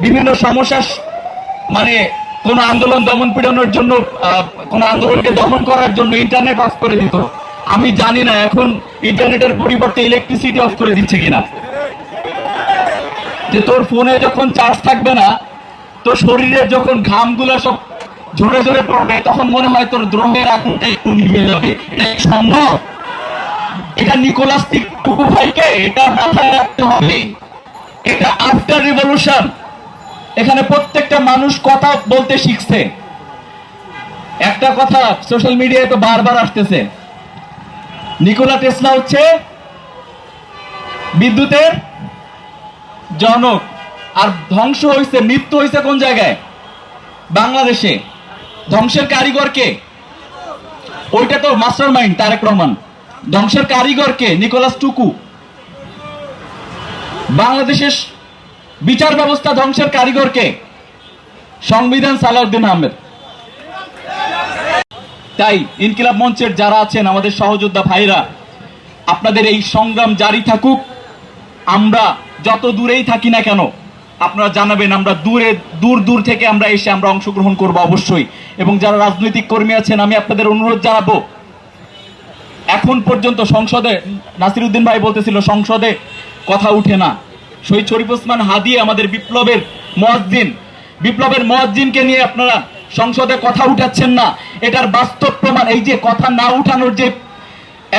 বিভিন্ন সমস্যা মানে কোন আন্দোলন দমন পীড়নের জন্য কোন আন্দোলনকে দমন করার জন্য ইন্টারনেট অফ করে দিত। আমি জানি না এখন ইন্টারনেটের পরিবর্তে ইলেকট্রিসিটি অফ করে দিচ্ছে কিনা। যে তোর ফোনে যখন চার্জ থাকবে না, তোর শরীরে যখন ঘামগুলো সব ঝরে ঝরে পড়বে, তখন মনে হয় তোর দ্রোহের আগুনটা একটু নিভে যাবে। এটা সম্ভব? এটা নিকোলাস টুকু ভাইকে এটা মাথায় রাখতে হবে। এটা আফটার রিভলিউশন। এখানে প্রত্যেকটা মানুষ কথা বলতে শিখছে। একটা কথা সোশ্যাল মিডিয়ায় তো বারবার আসতেছে, নিকোলা টেসলা হচ্ছে বিদ্যুতের জনক, আর ধ্বংস হয়েছে, মৃত্যু হয়েছে কোন জায়গায়? বাংলাদেশে। ধ্বংসের কারিগর কে? ওইটা তো মাস্টার মাইন্ড তারেক রহমান। ধ্বংসের কারিগর কে? নিকোলাস টুকু। বাংলাদেশের বিচার ব্যবস্থা ধ্বংসের কারিগর কে? সংবিধান সালাউদ্দিন আহমেদ। তাই ইনকিলাব মঞ্চের যারা আছেন, আমাদের সহযোদ্ধা ভাইরা, আপনাদের এই সংগ্রাম জারি থাকুক। আমরা যত দূরেই থাকি না কেন আপনারা জানাবেন, আমরা দূর দূর থেকে আমরা এসে আমরা অংশগ্রহণ করব অবশ্যই। এবং যারা রাজনৈতিক কর্মী আছেন, আমি আপনাদের অনুরোধ জানাবো, এখন পর্যন্ত সংসদে, নাসিরউদ্দিন ভাই বলতেছিল সংসদে কথা উঠে না। শহীদ শরীফ ওসমান হাদি আমাদের বিপ্লবের মুয়াজ্জিনকে নিয়ে আপনারা সংসদে কথা উঠাচ্ছেন না। এটার বাস্তব প্রমাণ এই যে কথা না উঠানোর যে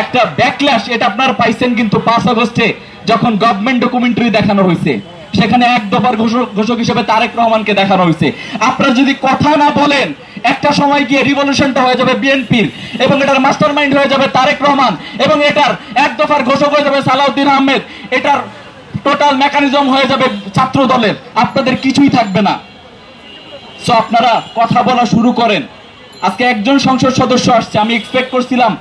একটা ব্যাকল্যাশ, এটা আপনারা পাইছেন কিন্তু 5 আগস্টে যখন গভর্নমেন্ট ডকুমেন্টারি দেখানো হয়েছে, সেখানে এক দফার ঘোষক হিসেবে তারেক রহমানকে দেখানো হয়েছে। আপনারা যদি কথা না বলেন, একটা সময় গিয়ে রিভলিউশনটা হয়ে যাবে বিএনপির, এবং এটার মাস্টার মাইন্ড হয়ে যাবে তারেক রহমান, এবং এটার এক দফার ঘোষক হয়ে যাবে সালাউদ্দিন আহমেদ, এটার টোটাল মেকানিজম হয়ে যাবে ছাত্র দলের। আপনাদের কিছুই থাকবে না। সো আপনারা কথা বলা শুরু করেন। আজকে একজন সংসদ সদস্য আসছে, আমি এক্সপেক্ট করছিলাম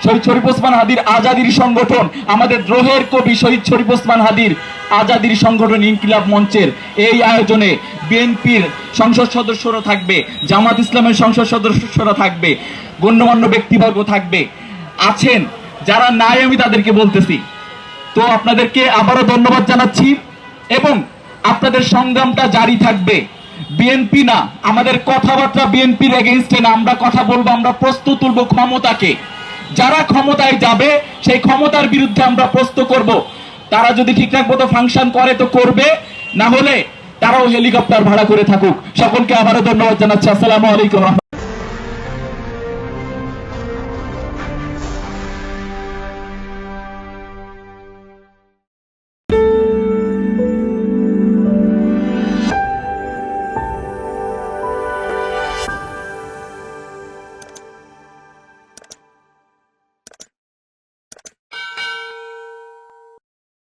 শহীদ শরীফ ওসমান হাদির আজাদির সংগঠন, আমাদের দ্রোহের কবি শহীদ শরীফ ওসমান হাদির আজাদির সংগঠন ইনকিলাব মঞ্চের এই আয়োজনে বিএনপির সংসদ সদস্যরা থাকবে, জামাত ইসলামের সংসদ সদস্যরা থাকবে, গণ্যমান্য ব্যক্তিবর্গ থাকবে, আছেন যারা নাই আমি তাদেরকে বলতেছি। তো আপনাদেরকে আবারও ধন্যবাদ জানাচ্ছি, এবং আপনাদের সংগ্রামটা জারি থাকবে। বিএনপি না, আমাদের কথাবার্তা বিএনপির এগেইনস্টে না। আমরা কথা বলবো, আমরা প্রস্তুত তুলব ক্ষমতাকে। যারা ক্ষমতায় যাবে সেই ক্ষমতার বিরুদ্ধে আমরা প্রস্তুত করব। তারা যদি ঠিকঠাক মতো ফাংশন করে তো করবে, না হলে তারাও হেলিকপ্টার ভাড়া করে থাকুক। সকলকে আবারও ধন্যবাদ জানাচ্ছি। আসসালামু আলাইকুম।